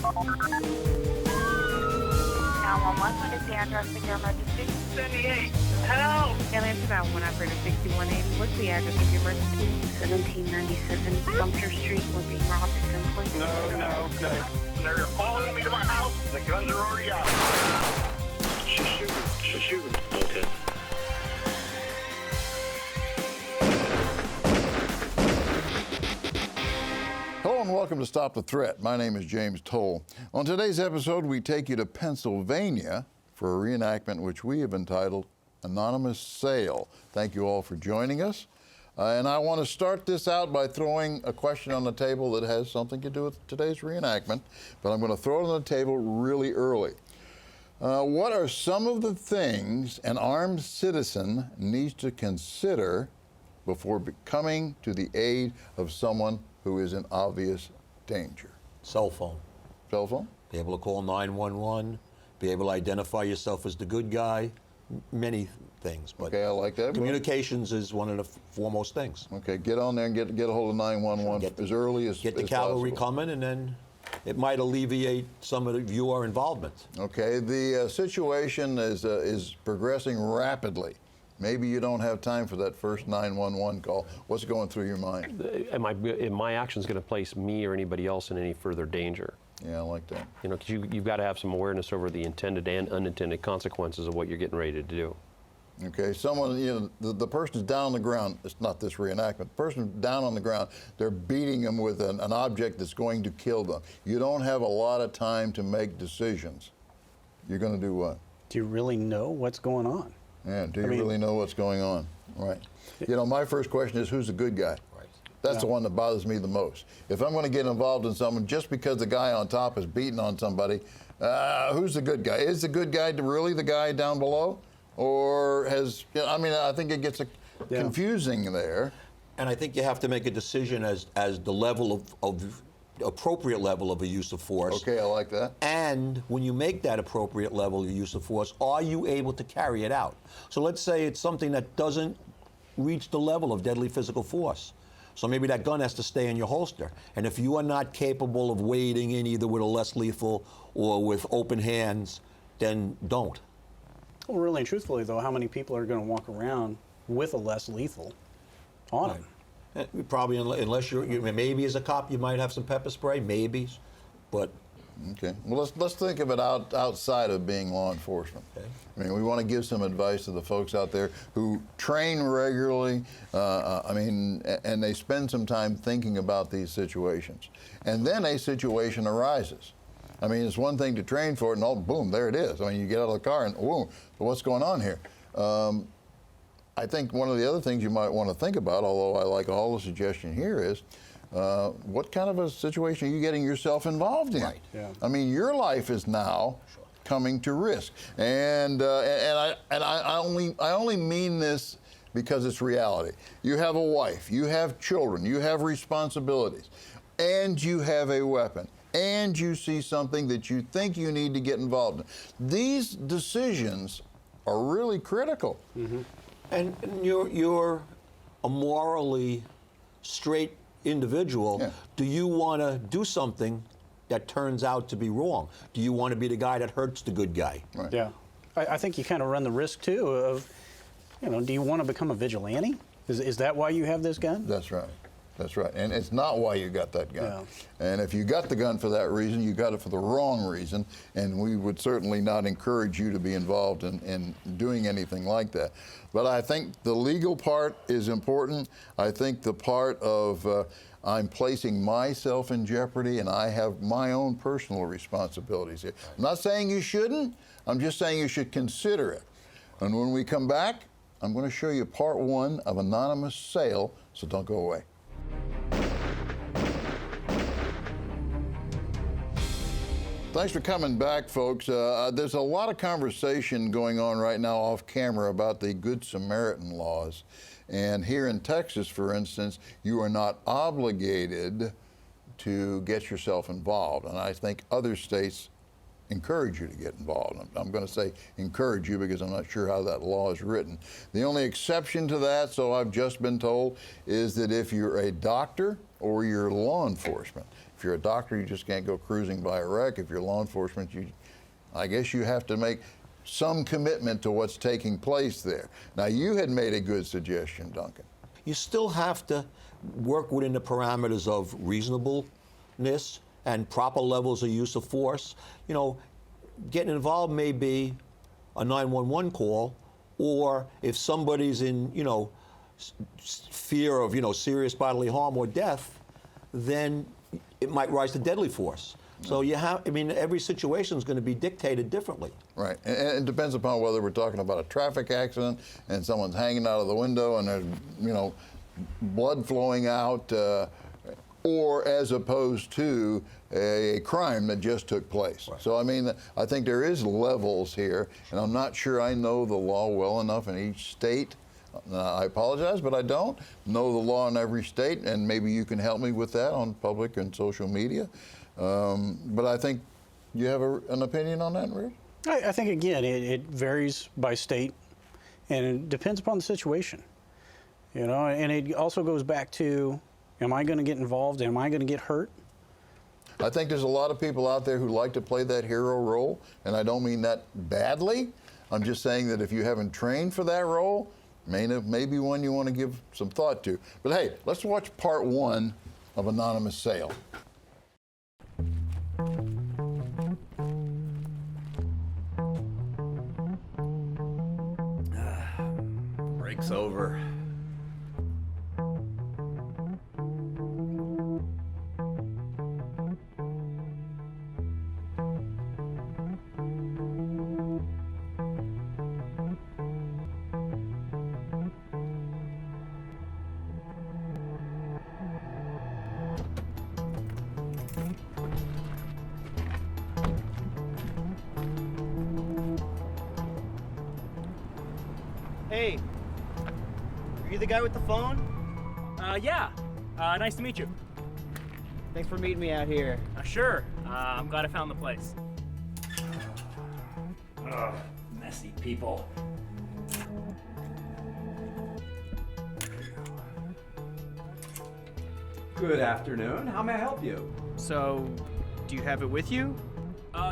911, what is the address of your emergency? 78. Help! Aliens about 1 operator 6180. What's the address of your emergency? 1797 Sumter Street. We're being robbed at gunpoint. No. They're following me to my house. The guns are already out. She's shooting. Okay. Hello and welcome to Stop the Threat. My name is James Towle. On today's episode, we take you to Pennsylvania for a reenactment which we have entitled Anonymous Sale. Thank you all for joining us. And I want to start this out by throwing a question on the table that has something to do with today's reenactment, but I'm going to throw it on the table really early. What are some of the things an armed citizen needs to consider before coming to the aid of someone who is in obvious danger? Cell phone. Cell phone? Be able to call 911, be able to identify yourself as the good guy, many things. But okay, I like that. Communications is one of the foremost things. Okay, get on there and get a hold of 911 as early as Get the cavalry possible. coming, and then it might alleviate some of your involvement. Okay, the situation is progressing rapidly. Maybe you don't have time for that first 911 call. What's going through your mind? Am my actions going to place me or anybody else in any further danger? Yeah, I like that. You know, because you've got to have some awareness over the intended and unintended consequences of what you're getting ready to do. Okay, someone, you know, the person's down on the ground. It's not this reenactment. The person's down on the ground. They're beating them with an object that's going to kill them. You don't have a lot of time to make decisions. You're going to do what? Do you really know what's going on? Yeah, do you really know what's going on? Right. You know, my first question is, who's the good guy? Right. That's the one that bothers me the most. If I'm going to get involved in someone just because the guy on top is beating on somebody, who's the good guy? Is the good guy really the guy down below? Or has, you know, I mean, I think it gets confusing there. And I think you have to make a decision as the level of appropriate level of a use of force. Okay, I like that. And when you make that appropriate level of use of force, are you able to carry it out? So let's say it's something that doesn't reach the level of deadly physical force. So maybe that gun has to stay in your holster. And if you are not capable of wading in either with a less lethal or with open hands, then don't. Well, really and truthfully, though, how many people are going to walk around with a less lethal on them? Probably, unless you maybe as a cop you might have some pepper spray, maybe, but. Okay. Well, let's think of it outside of being law enforcement. Okay. I mean, we want to give some advice to the folks out there who train regularly. And they spend some time thinking about these situations, and then a situation arises. I mean, it's one thing to train for it, and boom, there it is. I mean, you get out of the car, and boom, what's going on here? I think one of the other things you might want to think about, although I like all the suggestion here, is what kind of a situation are you getting yourself involved in? Right. Yeah. I mean, your life is now coming to risk, and I only mean this because it's reality. You have a wife, you have children, you have responsibilities, and you have a weapon, and you see something that you think you need to get involved in. These decisions are really critical. Mm-hmm. And you're a morally straight individual. Yeah. Do you want to do something that turns out to be wrong? Do you want to be the guy that hurts the good guy? Right. Yeah. I think you kind of run the risk, too, of, you know, do you want to become a vigilante? Is that why you have this gun? That's right. That's right. And it's not why you got that gun. Yeah. And if you got the gun for that reason, you got it for the wrong reason, and we would certainly not encourage you to be involved in doing anything like that. But I think the legal part is important. I think the part of I'm placing myself in jeopardy, and I have my own personal responsibilities here. I'm not saying you shouldn't. I'm just saying you should consider it. And when we come back, I'm going to show you part 1 of Anonymous Sale, so don't go away. Thanks for coming back, folks. There's a lot of conversation going on right now off camera about the Good Samaritan laws. And here in Texas, for instance, you are not obligated to get yourself involved. And I think other states encourage you to get involved. I'm going to say encourage you because I'm not sure how that law is written. The only exception to that, so I've just been told, is that if you're a doctor or you're law enforcement. If you're a doctor, you just can't go cruising by a wreck. If you're law enforcement, I guess you have to make some commitment to what's taking place there. Now, you had made a good suggestion, Duncan. You still have to work within the parameters of reasonableness and proper levels of use of force. You know, getting involved may be a 911 call, or if somebody's in, you know, fear of, you know, serious bodily harm or death, then it might rise to deadly force. So you have, I mean, every situation is going to be dictated differently. Right, and it depends upon whether we're talking about a traffic accident and someone's hanging out of the window and there's, you know, blood flowing out, or as opposed to a crime that just took place. Right. So I mean, I think there is levels here, and I'm not sure I know the law well enough in each state. I apologize, but I don't know the law in every state, and maybe you can help me with that on public and social media. But I think you have an opinion on that, Rich? I think, again, it varies by state, and it depends upon the situation. You know, and it also goes back to, am I going to get involved? Am I going to get hurt? I think there's a lot of people out there who like to play that hero role, and I don't mean that badly. I'm just saying that if you haven't trained for that role, maybe one you want to give some thought to. But hey, let's watch part 1 of Anonymous Sale. Break's over. Hey, are you the guy with the phone? Yeah. Nice to meet you. Thanks for meeting me out here. Sure. I'm glad I found the place. Ugh, messy people. Good afternoon. How may I help you? So, do you have it with you?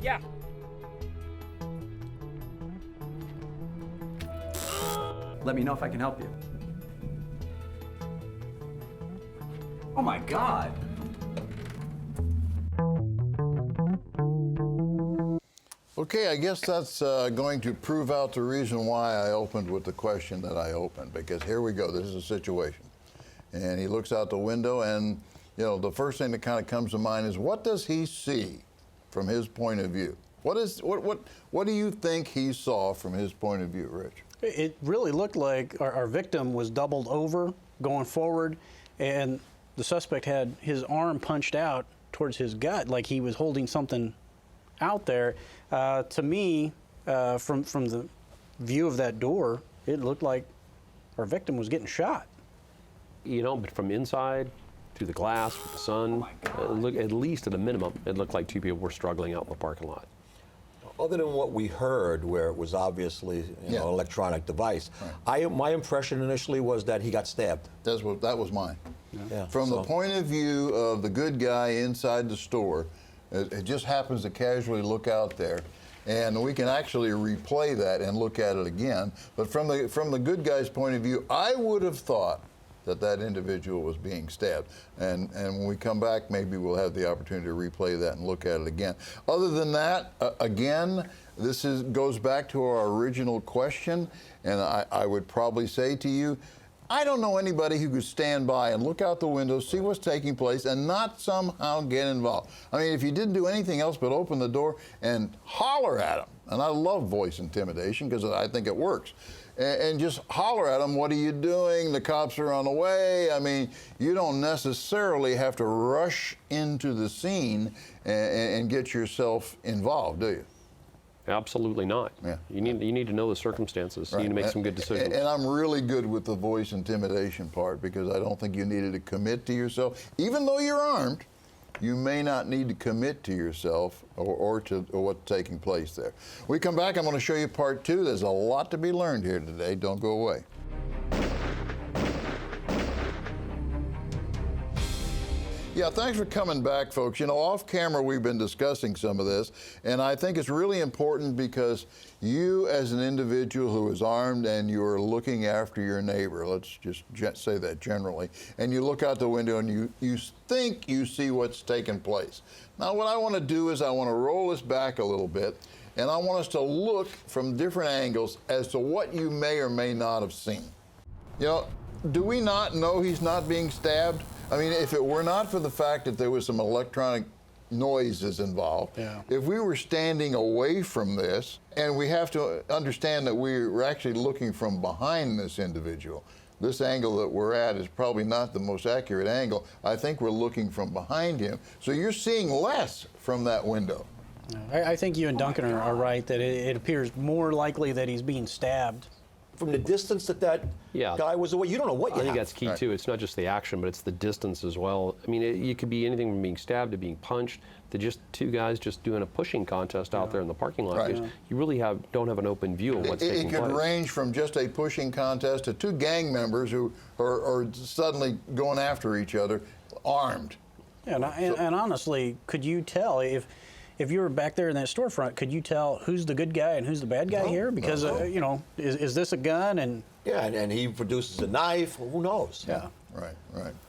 Yeah. Let me know if I can help you. Oh my God. Okay, I guess that's going to prove out the reason why I opened with the question that I opened, because here we go, this is a situation. And he looks out the window and, you know, the first thing that kind of comes to mind is, what does he see from his point of view? What do you think he saw from his point of view, Rich? It really looked like our victim was doubled over, going forward, and the suspect had his arm punched out towards his gut, like he was holding something out there. To me, from the view of that door, it looked like our victim was getting shot. You know, but from inside, through the glass, with the sun, at least at a minimum, it looked like 2 people were struggling out in the parking lot. Other than what we heard, where it was obviously an electronic device, right. My impression initially was that he got stabbed. That was mine. Yeah, From the point of view of the good guy inside the store, it just happens to casually look out there, and we can actually replay that and look at it again. But from the good guy's point of view, I would have thought that individual was being stabbed. And when we come back, maybe we'll have the opportunity to replay that and look at it again. Other than that, again, this goes back to our original question, and I would probably say to you, I don't know anybody who could stand by and look out the window, see what's taking place, and not somehow get involved. I mean, if you didn't do anything else but open the door and holler at them, and I love voice intimidation because I think it works, and just holler at them, what are you doing? The cops are on the way. I mean, you don't necessarily have to rush into the scene and get yourself involved, do you? Absolutely not. Yeah. You need to know the circumstances. Right. You need to make some good decisions. And I'm really good with the voice intimidation part, because I don't think you needed to commit to yourself, even though you're armed. you may not need to commit to yourself or to what's taking place there. When we come back, I'm going to show you part 2. There's a lot to be learned here today. Don't go away. Yeah, thanks for coming back, folks. You know, off camera, we've been discussing some of this, and I think it's really important because you, as an individual who is armed and you're looking after your neighbor, let's just say that generally, and you look out the window and you think you see what's taking place. Now, what I want to do is I want to roll this back a little bit, and I want us to look from different angles as to what you may or may not have seen. You know, do we not know he's not being stabbed? I mean, if it were not for the fact that there was some electronic noises involved, if we were standing away from this, and we have to understand that we're actually looking from behind this individual. This angle that we're at is probably not the most accurate angle. I think we're looking from behind him. So you're seeing less from that window. I think you and Duncan are right that it appears more likely that he's being stabbed. From the distance that guy was away, you don't know what you have. I think that's key, too. It's not just the action, but it's the distance as well. I mean, it could be anything from being stabbed to being punched to just two guys just doing a pushing contest out there in the parking lot. Right. You really don't have an open view of what's taking place. It could range from just a pushing contest to two gang members who are suddenly going after each other, armed. Yeah, and honestly, could you tell if you were back there in that storefront, could you tell who's the good guy and who's the bad guy here? Because, you know, is this a gun? And and he produces a knife. Who knows? Yeah. Right.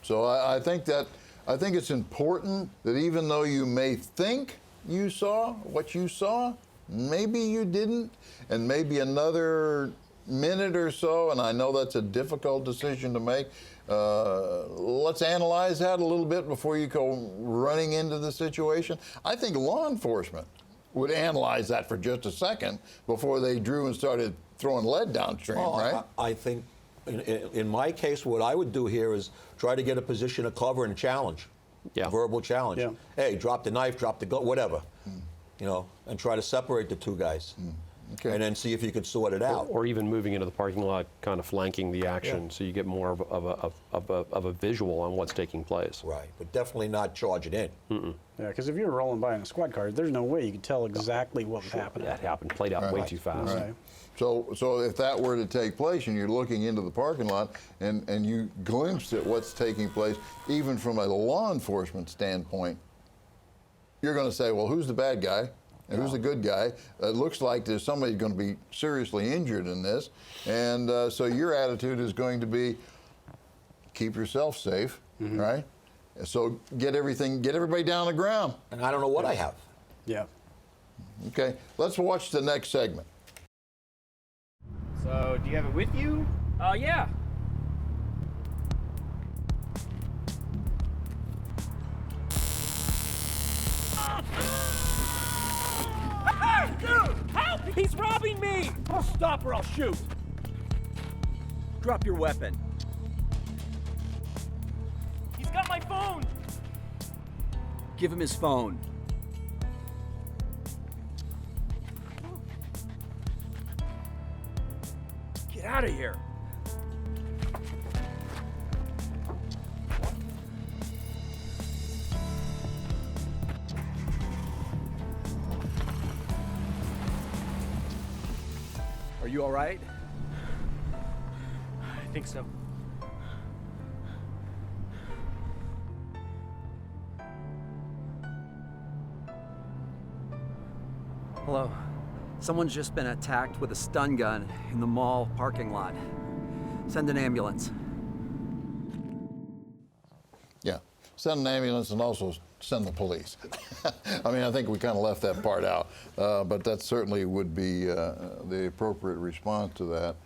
So I think it's important that even though you may think you saw what you saw, maybe you didn't, and maybe another minute or so, and I know that's a difficult decision to make. Let's analyze that a little bit before you go running into the situation. I think law enforcement would analyze that for just a second before they drew and started throwing lead downstream, right? I think in my case, what I would do here is try to get a position of cover and challenge, verbal challenge. Yeah. Hey, drop the knife, drop the gun, whatever, you know, and try to separate the two guys. Okay. And then see if you could sort it out. Or even moving into the parking lot, kind of flanking the action, so you get more of a visual on what's taking place. Right, but definitely not charging in. Yeah, because if you're rolling by in a squad car, there's no way you could tell exactly what was happening. That happened, played out way too fast. Right. So if that were to take place and you're looking into the parking lot and you glimpse at what's taking place, even from a law enforcement standpoint, you're going to say, well, who's the bad guy? And who's the good guy? It looks like there's somebody going to be seriously injured in this. And so your attitude is going to be keep yourself safe, right? So get everybody down on the ground. And I don't know what I have. Yeah. Okay, let's watch the next segment. So, do you have it with you? Yeah. Hey, dude! Help! He's robbing me! I'll stop or I'll shoot. Drop your weapon. He's got my phone! Give him his phone. Get out of here! Are you all right? I think so. Hello. Someone's just been attacked with a stun gun in the mall parking lot. Send an ambulance. Yeah, send an ambulance and also send the police. I mean, I think we kind of left that part out, but that certainly would be the appropriate response to that.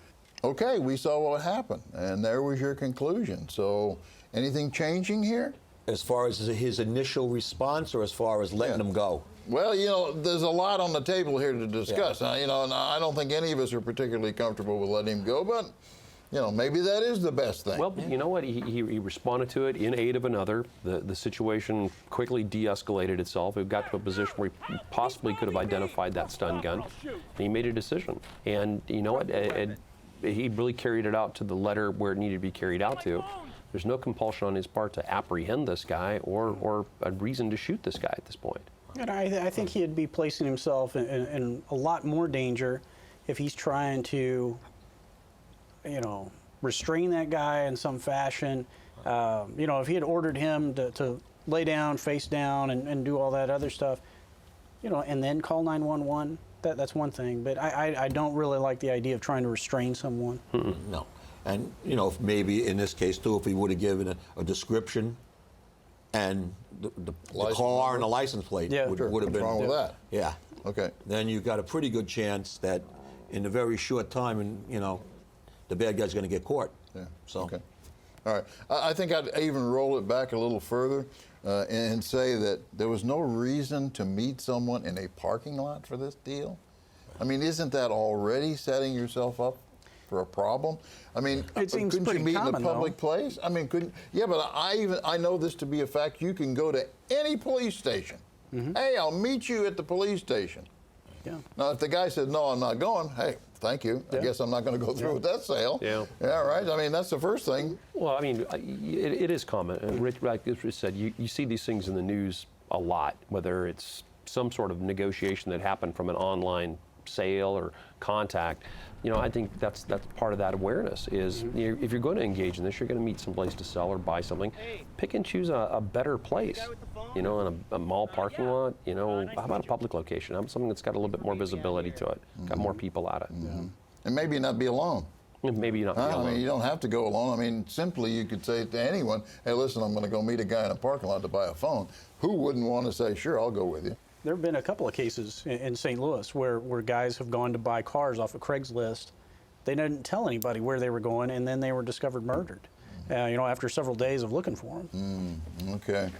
Okay, we saw what happened, and there was your conclusion. So anything changing here? As far as his initial response or as far as letting him go? Well, you know, there's a lot on the table here to discuss. Now, you know, and I don't think any of us are particularly comfortable with letting him go, but, you know, maybe that is the best thing. Well, you know what? He responded to it in aid of another. The situation quickly de-escalated itself. It got to a position where he possibly could have identified that stun gun, and he made a decision. And you know what? He really carried it out to the letter where it needed to be carried out to. There's no compulsion on his part to apprehend this guy or a reason to shoot this guy at this point. And I think he'd be placing himself in a lot more danger if he's trying to, restrain that guy in some fashion. If he had ordered him to lay down, face down, and do all that other stuff, and then call 911, that's one thing. But I don't really like the idea of trying to restrain someone. No. And, if maybe in this case, too, if he would have given a description and the car and the license plate would have been. What's wrong with that? Yeah. Okay. Then you've got a pretty good chance that in a very short time, the bad guy's going to get caught. Yeah. So. Okay. All right. I think I'd even roll it back a little further and say that there was no reason to meet someone in a parking lot for this deal. I mean, isn't that already setting yourself up for a problem? I mean, it seems couldn't pretty you meet common, in a public though. place? I mean, couldn't? Yeah, but I know this to be a fact. You can go to any police station. Hey, I'll meet you at the police station. Yeah. Now, if the guy said, no, I'm not going, hey, thank you. I guess I'm not going to go through with that sale. Yeah. Yeah, right? I mean, that's the first thing. Well, I mean, it is common. And Rich, like Rich said, you see these things in the news a lot, whether it's some sort of negotiation that happened from an online sale or contact. I think that's part of that awareness is if you're going to engage in this, you're going to meet someplace to sell or buy something. Pick and choose a better place. In a mall parking lot. How about a public location? How about something that's got a little bit more visibility to it, got more people at it. And maybe not be alone. Maybe not be alone. I mean, you don't have to go alone. I mean, simply you could say to anyone, hey, listen, I'm going to go meet a guy in a parking lot to buy a phone. Who wouldn't want to say, sure, I'll go with you? There have been a couple of cases in St. Louis where guys have gone to buy cars off of Craigslist. They didn't tell anybody where they were going, and then they were discovered murdered, after several days of looking for them. Okay.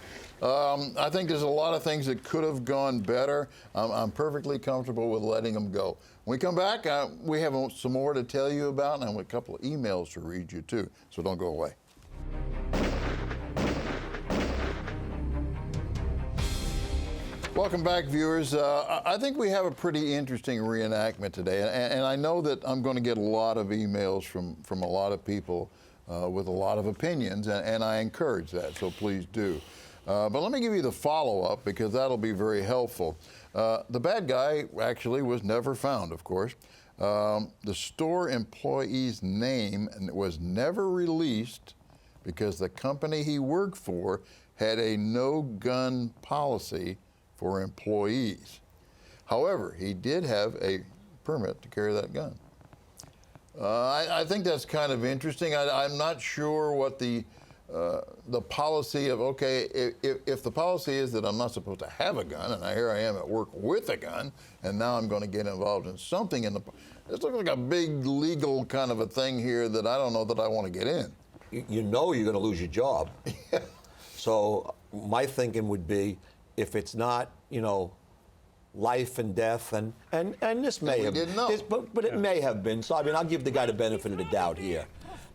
I think there's a lot of things that could have gone better. I'm perfectly comfortable with letting them go. When we come back, we have some more to tell you about, and a couple of emails to read you, too. So don't go away. Welcome back, viewers. I think we have a pretty interesting reenactment today, and I know that I'm going to get a lot of emails from a lot of people with a lot of opinions, and I encourage that, so please do. But let me give you the follow-up, because that'll be very helpful. The bad guy actually was never found, of course. The store employee's name was never released because the company he worked for had a no-gun policy for employees. However, he did have a permit to carry that gun. I think that's kind of interesting. I'm not sure what the policy of, okay, if the policy is that I'm not supposed to have a gun, and here I am at work with a gun, and now I'm going to get involved in something this looks like a big legal kind of a thing here that I don't know that I want to get in. You're going to lose your job. So my thinking would be, if it's not, life and death, and this may have been, but it may have been. So I mean, I'll give the guy the benefit of the doubt here.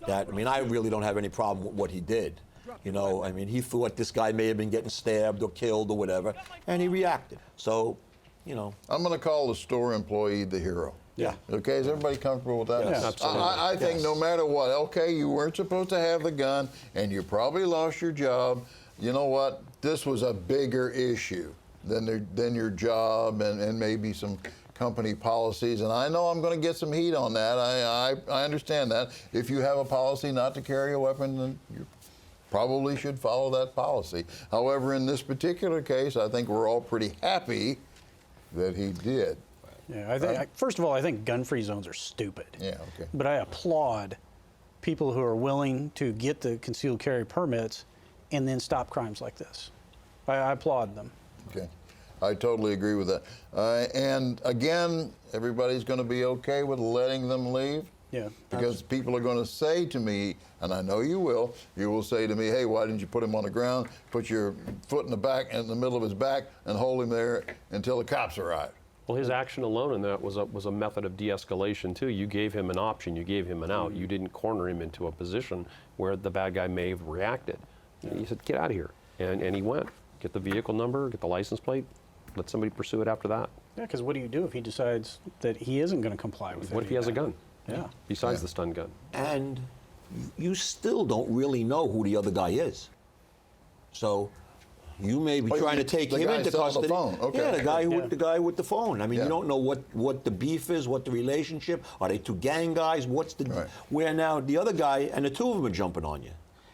I really don't have any problem with what he did. He thought this guy may have been getting stabbed or killed or whatever, and he reacted. So, I'm going to call the store employee the hero. Yeah. Okay, is everybody comfortable with that? Yes. Absolutely. I think no matter what, okay, you weren't supposed to have the gun, and you probably lost your job. You know what? This was a bigger issue than your job and maybe some company policies. And I know I'm going to get some heat on that. I understand that. If you have a policy not to carry a weapon, then you probably should follow that policy. However, in this particular case, I think we're all pretty happy that he did. Yeah, first of all, I think gun-free zones are stupid. Yeah, okay. But I applaud people who are willing to get the concealed carry permits and then stop crimes like this. I applaud them. Okay, I totally agree with that. And again, everybody's going to be okay with letting them leave? Yeah. Because people are going to say to me, and I know you will say to me, hey, why didn't you put him on the ground, put your foot in the middle of his back, and hold him there until the cops arrive? Well, his action alone in that was a method of de-escalation too. You gave him an option, you gave him an out. You didn't corner him into a position where the bad guy may have reacted. He said, get out of here. And he went. Get the vehicle number, get the license plate, let somebody pursue it after that. Yeah, because what do you do if he decides that he isn't going to comply with it? What if he has a gun? Yeah. Besides the stun gun? And you still don't really know who the other guy is. So you may be trying to take him into custody. The phone. Okay. Yeah, the guy with the phone. I mean, Yeah. you don't know what the beef is, what the relationship. Are they two gang guys? What's the where now the other guy and the two of them are jumping on you.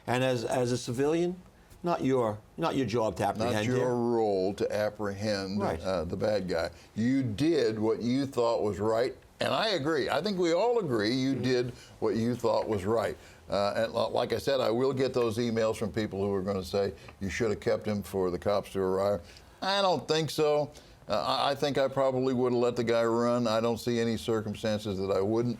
And as a civilian, not your job to apprehend Not your role to apprehend the bad guy. You did what you thought was right, and I agree. I think we all agree you did what you thought was right. And like I said, I will get those emails from people who are going to say you should have kept him for the cops to arrive. I don't think so. I think I probably would have let the guy run. I don't see any circumstances that I wouldn't,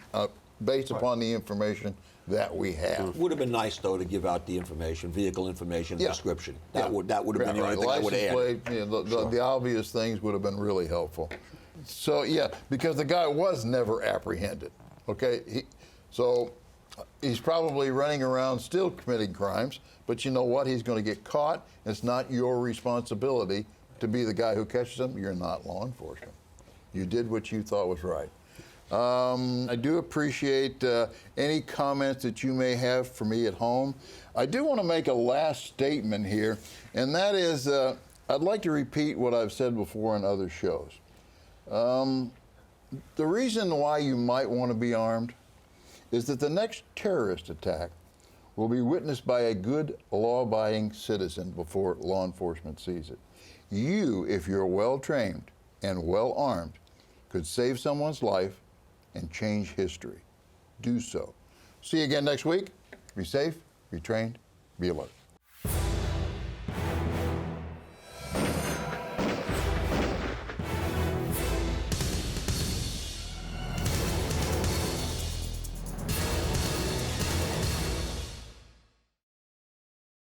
based upon the information that we have. Would have been nice though to give out the information, vehicle information, description. That would have been the only thing I would have added. Plate, the obvious things would have been really helpful. So yeah, because the guy was never apprehended. Okay, so he's probably running around still committing crimes. But you know what? He's going to get caught. It's not your responsibility to be the guy who catches him. You're not law enforcement. You did what you thought was right. I do appreciate any comments that you may have for me at home. I do want to make a last statement here, and that is I'd like to repeat what I've said before on other shows. The reason why you might want to be armed is that the next terrorist attack will be witnessed by a good, law-abiding citizen before law enforcement sees it. You, if you're well-trained and well-armed, could save someone's life and change history. Do so. See you again next week. Be safe, be trained, be alert.